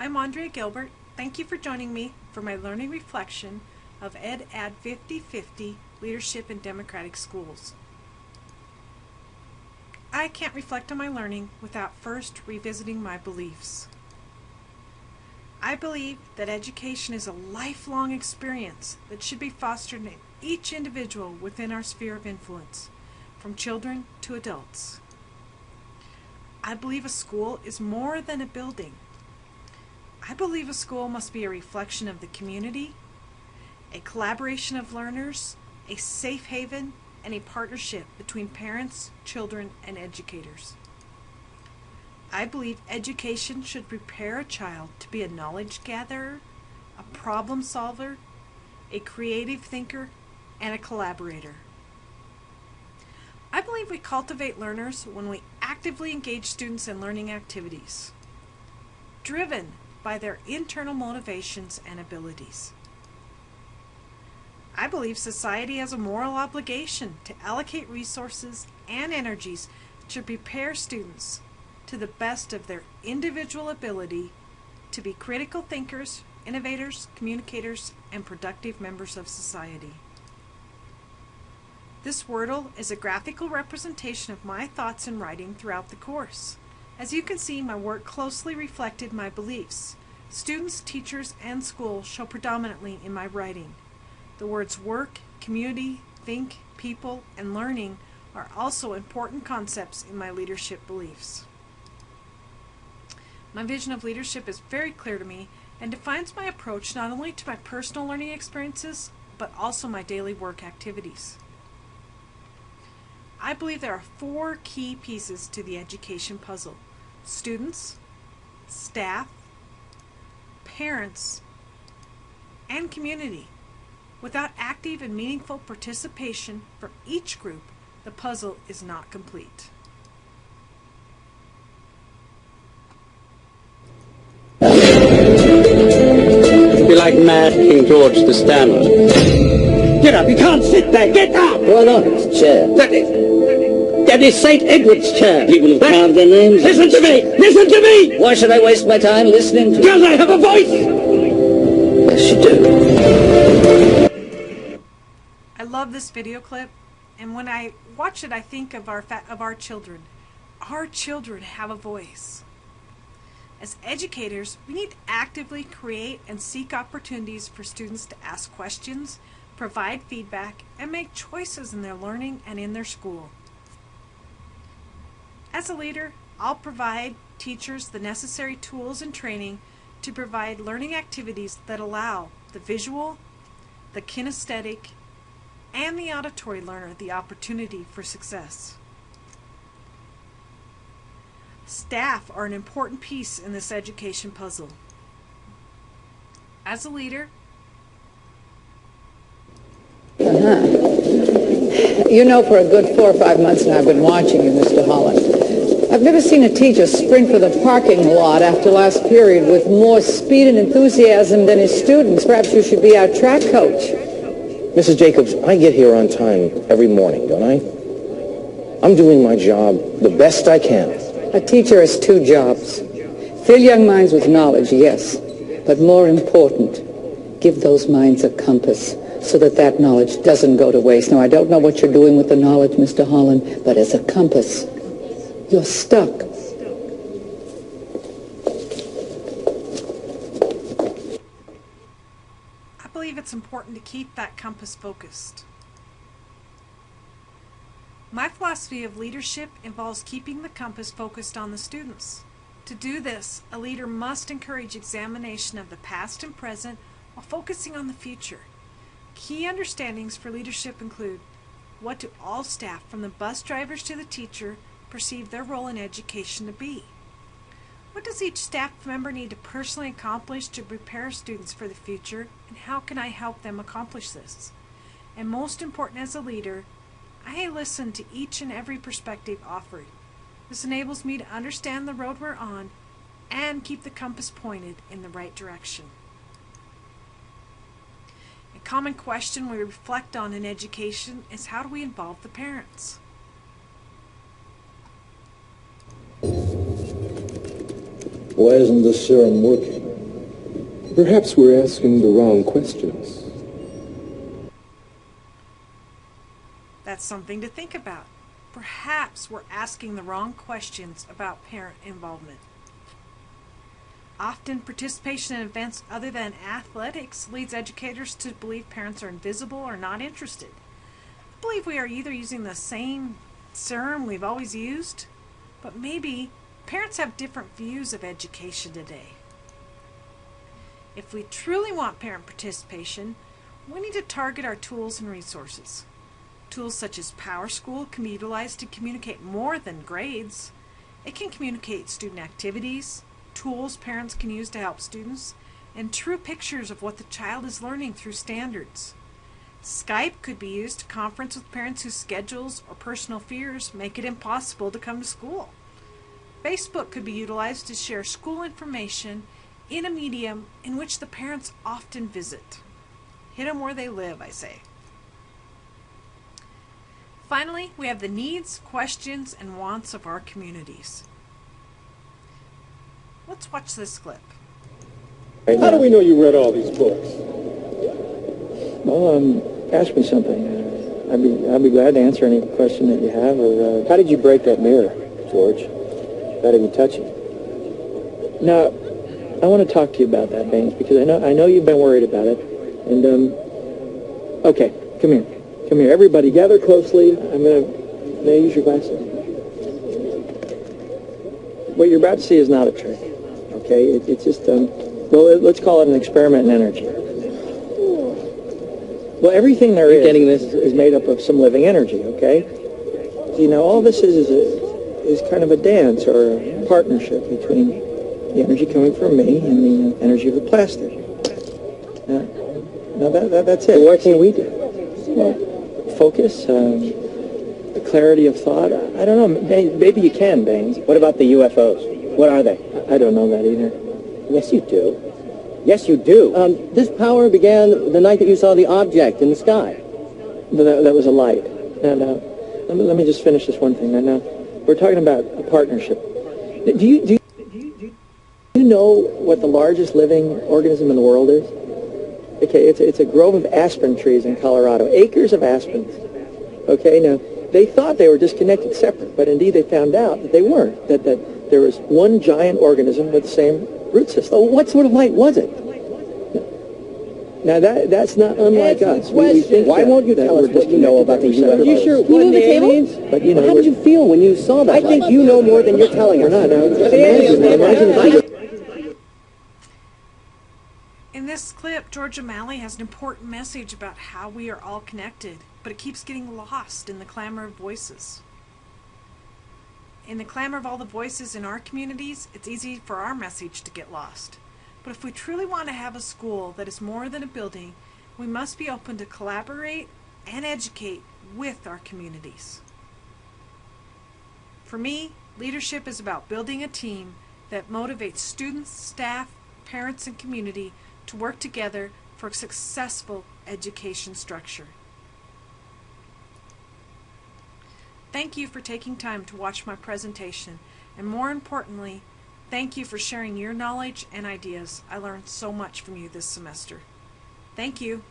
I'm Andrea Gilbert. Thank you for joining me for my learning reflection of EDAD 50/50 Leadership in Democratic Schools. I can't reflect on my learning without first revisiting my beliefs. I believe that education is a lifelong experience that should be fostered in each individual within our sphere of influence, from children to adults. I believe a school is more than a building. I believe a school must be a reflection of the community, a collaboration of learners, a safe haven, and a partnership between parents, children, and educators. I believe education should prepare a child to be a knowledge gatherer, a problem solver, a creative thinker, and a collaborator. I believe we cultivate learners when we actively engage students in learning activities, driven by their internal motivations and abilities. I believe society has a moral obligation to allocate resources and energies to prepare students to the best of their individual ability to be critical thinkers, innovators, communicators, and productive members of society. This Wordle is a graphical representation of my thoughts and writing throughout the course. As you can see, my work closely reflected my beliefs. Students, teachers, and school show predominantly in my writing. The words work, community, think, people, and learning are also important concepts in my leadership beliefs. My vision of leadership is very clear to me and defines my approach not only to my personal learning experiences, but also my daily work activities. I believe there are 4 key pieces to the education puzzle: students, staff, parents, and community. Without active and meaningful participation from each group, the puzzle is not complete. Be like Mad King George the Stammer. Get up, you can't sit there, get up! Why not? It's a chair. That is St. Edward's chair. People have carved their names. Listen to me! Listen to me! Why should I waste my time listening to... Because I have a voice! Yes, you do. I love this video clip, and when I watch it, I think of our children. Our children have a voice. As educators, we need to actively create and seek opportunities for students to ask questions, provide feedback, and make choices in their learning and in their school. As a leader, I'll provide teachers the necessary tools and training to provide learning activities that allow the visual, the kinesthetic, and the auditory learner the opportunity for success. Staff are an important piece in this education puzzle. As a leader, You know, for a good 4 or 5 months now I've been watching you, Mr. Holland. I've never seen a teacher sprint for the parking lot after last period with more speed and enthusiasm than his students. Perhaps you should be our track coach. Mrs. Jacobs, I get here on time every morning, don't I? I'm doing my job the best I can. A teacher has 2 jobs. Fill young minds with knowledge, yes, but more important, give those minds a compass so that that knowledge doesn't go to waste. Now, I don't know what you're doing with the knowledge, Mr. Holland, but as a compass, you're stuck. I believe it's important to keep that compass focused. My philosophy of leadership involves keeping the compass focused on the students. To do this, a leader must encourage examination of the past and present while focusing on the future. Key understandings for leadership include: what do all staff, from the bus drivers to the teacher, perceive their role in education to be? What does each staff member need to personally accomplish to prepare students for the future, and how can I help them accomplish this? And most important, as a leader, I listen to each and every perspective offered. This enables me to understand the road we're on and keep the compass pointed in the right direction. A common question we reflect on in education is: how do we involve the parents? Why isn't this serum working? Perhaps we're asking the wrong questions. That's something to think about. Perhaps we're asking the wrong questions about parent involvement. Often, participation in events other than athletics leads educators to believe parents are invisible or not interested. I believe we are either using the same serum we've always used, but maybe parents have different views of education today. If we truly want parent participation, we need to target our tools and resources. Tools such as PowerSchool can be utilized to communicate more than grades. It can communicate student activities, tools parents can use to help students, and true pictures of what the child is learning through standards. Skype could be used to conference with parents whose schedules or personal fears make it impossible to come to school. Facebook could be utilized to share school information in a medium in which the parents often visit. Hit them where they live, I say. Finally, we have the needs, questions, and wants of our communities. Let's watch this clip. How do we know you read all these books? Well, ask me something. I'd be glad to answer any question that you have. Or How did you break that mirror, George? How did you touch it? now, I want to talk to you about that, Baines, because I know you've been worried about it. And okay, come here. Come here, everybody, gather closely. May I use your glasses? What you're about to see is not a trick, okay? It's just, well, let's call it an experiment in energy. Well, everything there is getting this? is made up of some living energy, okay? So, all this is kind of a dance or a partnership between the energy coming from me and the energy of the plastic. Now that's it. So what can we do? Well, focus, clarity of thought. I don't know. Maybe you can, Baines. What about the UFOs? What are they? I don't know that either. Yes, you do. Yes, you do. This power began the night that you saw the object in the sky. But that was a light. And let me just finish this one thing. Now, we're talking about a partnership. Do you know what the largest living organism in the world is? Okay, it's a grove of aspen trees in Colorado, acres of aspens. Okay, now, they thought they were disconnected, separate, but indeed they found out that they weren't, that there was one giant organism with the same root system. Oh, what sort of light was it? Now, that's not unlike us. We think Why won't you tell us what you know about the UFOs? Are you sure it wasn't the aliens? But, How did you feel when you saw that? I think you know more than you're telling us. We're not. Imagine In this clip, George O'Malley has an important message about how we are all connected, but it keeps getting lost in the clamor of voices. In the clamor of all the voices in our communities, it's easy for our message to get lost. But if we truly want to have a school that is more than a building, we must be open to collaborate and educate with our communities. For me, leadership is about building a team that motivates students, staff, parents, and community to work together for a successful education structure. Thank you for taking time to watch my presentation, and more importantly, thank you for sharing your knowledge and ideas. I learned so much from you this semester. Thank you.